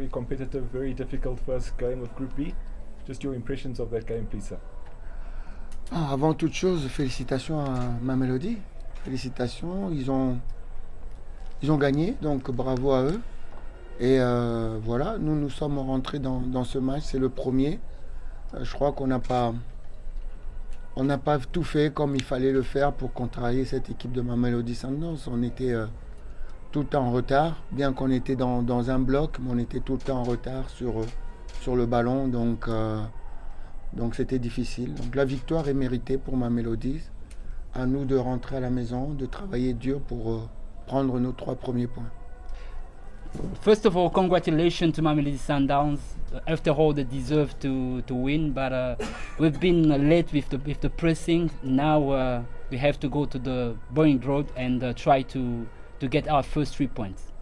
very competitive, very difficult first game of Group B. Just your impressions of that game, please, sir. Avant toute chose, félicitations à Mamelody. Félicitations, ils ont gagné, donc bravo à eux. Et voilà, nous sommes rentrés dans ce match, c'est le premier. Je crois qu'on n'a pas tout fait comme il fallait le faire pour contrarier cette équipe de Mamelody Sundowns. On était tout le temps en retard, bien qu'on était dans un bloc, mais on était tout le temps en retard sur le ballon, donc c'était difficile. Donc la victoire est méritée pour Mamelody. À nous de rentrer à la maison, de travailler dur pour prendre nos 3 premiers points. First of all, congratulations to Mamelodi Sundowns. After all, they deserve to win, but we've been late with the pressing. Now we have to go to the Boeing Road and try to get our first 3 points.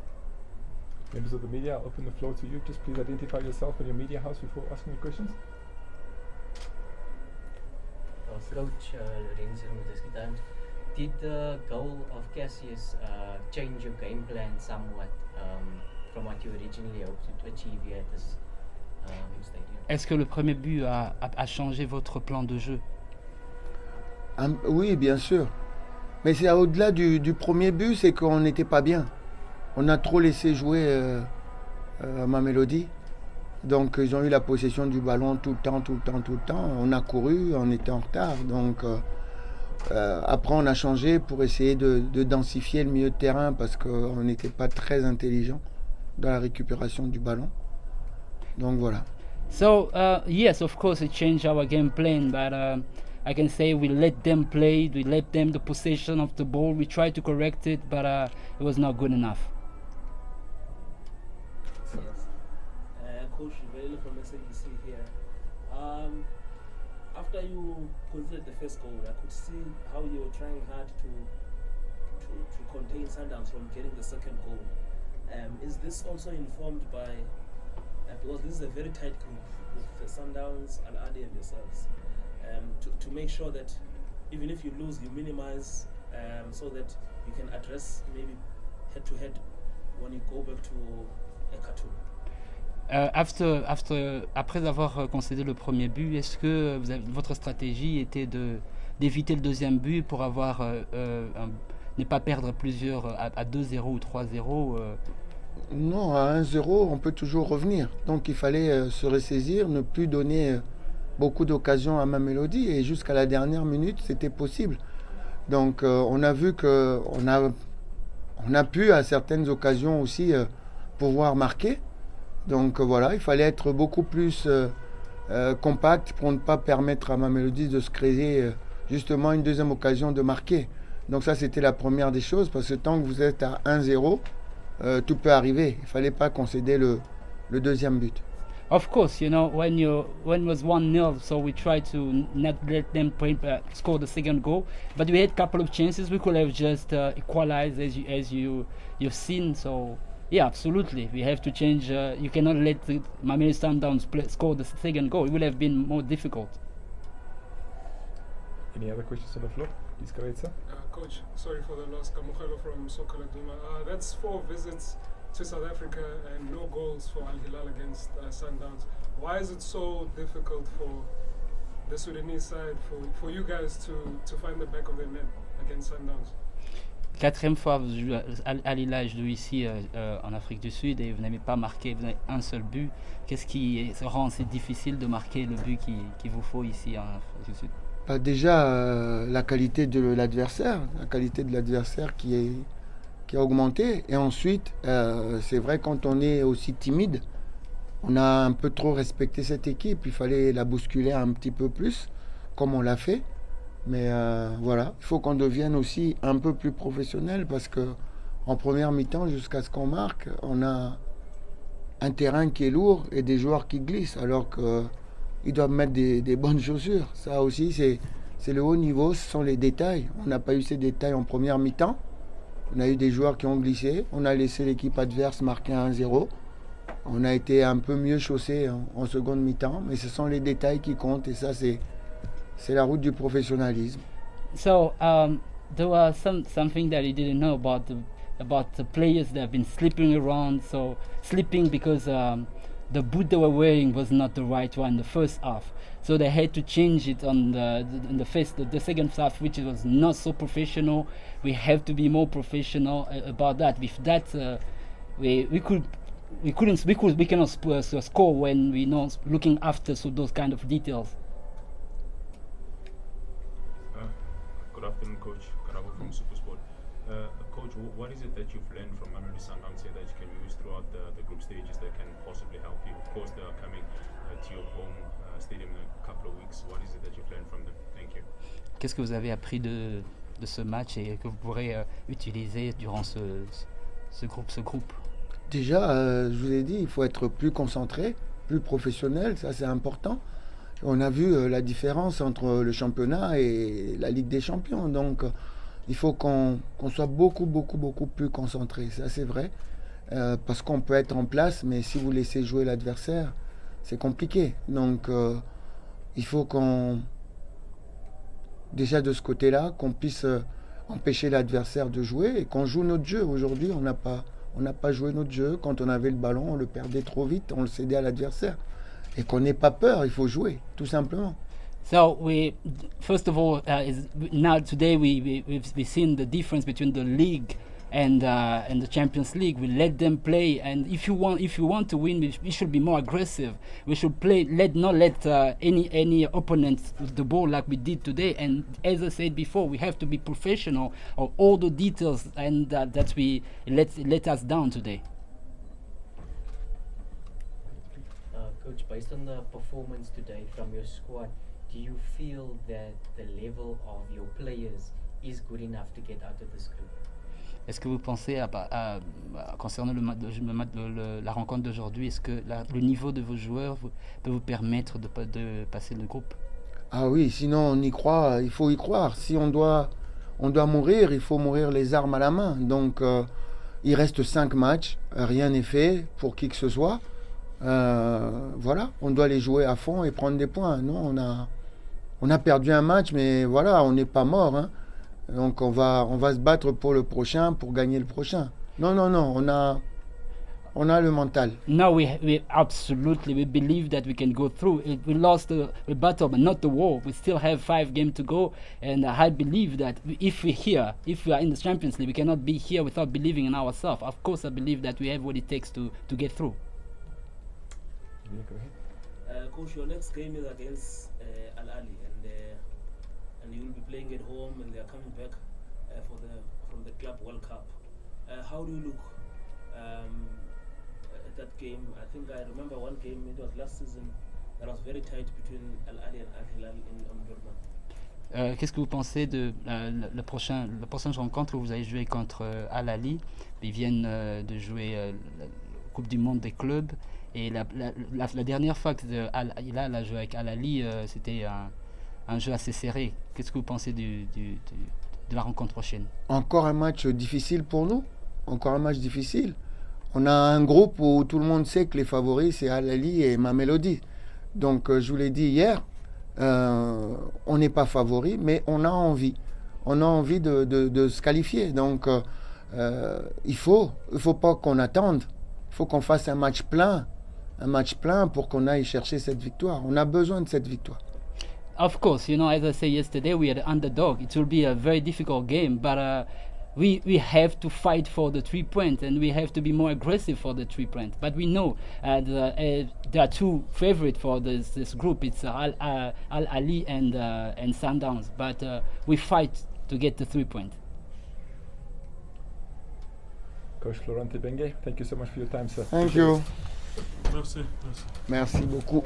Members of the media, I'll open the floor to you. Just please identify yourself and your media house before asking your questions. Coach Lorenzo Mudasquitan, did the goal of Cassius change your game plan somewhat from what you originally hoped to achieve here at this stadium? Est-ce que le premier but a changé votre plan de jeu? Oui, bien sûr. Mais c'est au-delà du premier but, c'est qu'on n'était pas bien. On a trop laissé jouer Mamelody. Donc ils ont eu la possession du ballon tout le temps. On a couru, on était en retard. Donc après on a changé pour essayer de densifier le milieu de terrain parce qu'on n'était pas très intelligent dans la récupération du ballon. Donc voilà. So yes, of course it changed our game plan, but I can say we let them play, we let them the possession of the ball. We tried to correct it, but it was not good enough. Coach Vele from SABC here. After you conceded the first goal, I could see how you were trying hard to contain Sundowns from getting the second goal. Is this also informed by, because this is a very tight group with the Sundowns, Al Ahly and yourselves, to make sure that even if you lose, you minimize so that you can address maybe head-to-head when you go back to a Khartoum? Après avoir concédé le premier but, est-ce que votre stratégie était d'éviter le deuxième but pour ne pas perdre plusieurs à 2-0 ou 3-0 Non, à 1-0, on peut toujours revenir. Donc il fallait se ressaisir, ne plus donner beaucoup d'occasions à Mamelody. Et jusqu'à la dernière minute, c'était possible. Donc on a vu qu'on a pu à certaines occasions aussi pouvoir marquer. Donc voilà, il fallait être beaucoup plus compact pour ne pas permettre à Mamelody de se créer justement une deuxième occasion de marquer. Donc ça, c'était la première des choses, parce que tant que vous êtes à 1-0, tout peut arriver. Il ne fallait pas concéder le deuxième but. Of course, you know, when it was 1-0, so we tried to not let them score the second goal. But we had a couple of chances. We could have just equalized, as you've seen. So yeah, absolutely, we have to change. You cannot let the Mamelodi Sundowns score the second goal. It would have been more difficult. Any other questions on the floor? Please go ahead, sir. Coach, sorry for the loss. Kamukhelo from Soccer Duma. That's 4 visits to South Africa and no goals for Al Hilal against Sundowns. Why is it so difficult for the Sudanese side, for you guys to find the back of the net against Sundowns? 4e fois vous jouez à Lille, je joue ici en Afrique du Sud et vous n'avez pas marqué, vous avez un seul but. Qu'est-ce qui rend si difficile de marquer le but qu'il vous faut ici en Afrique du Sud? Déjà la qualité de l'adversaire, qui a augmenté. Et ensuite, c'est vrai, quand on est aussi timide, on a un peu trop respecté cette équipe. Il fallait la bousculer un petit peu plus, comme on l'a fait. Mais voilà, il faut qu'on devienne aussi un peu plus professionnel, parce que en première mi-temps, jusqu'à ce qu'on marque, on a un terrain qui est lourd et des joueurs qui glissent, alors qu'ils doivent mettre des bonnes chaussures. Ça aussi, c'est le haut niveau, ce sont les détails. On n'a pas eu ces détails en première mi-temps. On a eu des joueurs qui ont glissé. On a laissé l'équipe adverse marquer 1-0. On a été un peu mieux chaussé en seconde mi-temps. Mais ce sont les détails qui comptent. Et ça, c'est la route du professionnalisme. So, there was something that you didn't know about about the players that have been sleeping around, so sleeping because the boot they were wearing was not the right one in the first half. So they had to change it on the second half, which was not so professional. We have to be more professional about that. With that, we cannot score when we not looking after those kind of details. Good afternoon, Coach. Karabo from Supersport. Coach, what is it that you've learned from Mamelodi Sundowns here that you can use throughout the group stages that can possibly help you? Of course, they are coming to your home stadium in a couple of weeks. What is it that you've learned from them? Thank you. Qu'est-ce que vous avez appris de ce match et que vous pourrez utiliser durant ce groupe? Déjà, je vous ai dit, il faut être plus concentré, plus professionnel, ça c'est important. On a vu la différence entre le championnat et la Ligue des Champions, donc il faut qu'on soit beaucoup plus concentré, ça c'est vrai, parce qu'on peut être en place, mais si vous laissez jouer l'adversaire, c'est compliqué. Donc il faut déjà de ce côté-là, qu'on puisse empêcher l'adversaire de jouer et qu'on joue notre jeu. Aujourd'hui, on n'a pas joué notre jeu. Quand on avait le ballon, on le perdait trop vite, on le cédait à l'adversaire. Et qu'on n'ait pas peur, il faut jouer, tout simplement. So first of all, now today we've seen the difference between the league and the Champions League. We let them play, and if you want to win, we should be more aggressive. We should play, not let any opponent with the ball like we did today. And as I said before, we have to be professional of all the details, and that we let us down today. Coach, based on the performance today from your squad, do you feel that the level of your players is good enough to get out of this group? Est-ce que vous pensez, concernant la rencontre d'aujourd'hui, est-ce que le niveau de vos joueurs peut vous permettre de passer le groupe? Ah oui, sinon on y croit, il faut y croire. Si on doit mourir, il faut mourir les armes à la main. Donc il reste 5 matchs, rien n'est fait pour qui que ce soit. Voilà, on doit les jouer à fond et prendre des points. Non, on a perdu un match, mais voilà, on n'est pas mort, hein. Donc on va se battre pour le prochain, pour gagner le prochain. Non, on a le mental. No, we absolutely, we believe that we can go through. We lost the battle, but not the war. We still have 5 games to go, and I believe that if we are in the Champions League, we cannot be here without believing in ourselves. Of course, I believe that we have what it takes to get through. Yeah, go ahead. Coach, your next game is against Al Ahly, and you will be playing at home, and they are coming back from the Club World Cup. How do you look at that game? I think I remember one game, it was last season, that was very tight between Al Ahly and Al Hilal in Omdurman. Qu'est-ce que vous pensez de la prochaine rencontre où vous allez jouer contre Al Ahly? Ils viennent de jouer la Coupe du Monde des clubs. Et la dernière fois que Al Hilal a joué avec Al Ahly, c'était un jeu assez serré. Qu'est-ce que vous pensez de la rencontre prochaine? Encore un match difficile pour nous. Encore un match difficile. On a un groupe où tout le monde sait que les favoris, c'est Al Ahly et Mamelodi. Donc, je vous l'ai dit hier, on n'est pas favoris, mais on a envie. On a envie de se qualifier. Donc, il faut pas qu'on attende. Il faut qu'on fasse un match plein pour qu'on aille chercher cette victoire. On a besoin de cette victoire. Of course, as I said yesterday, we are the underdog. It will be a very difficult game, but we have to fight for the 3 points, and we have to be more aggressive for the 3 points. But we know there are 2 favorites for this group. It's Al Ahly and Sundowns. But we fight to get the 3 points. Coach Laurent Tebenge, thank you so much for your time, sir. Thank you. Merci. Merci beaucoup.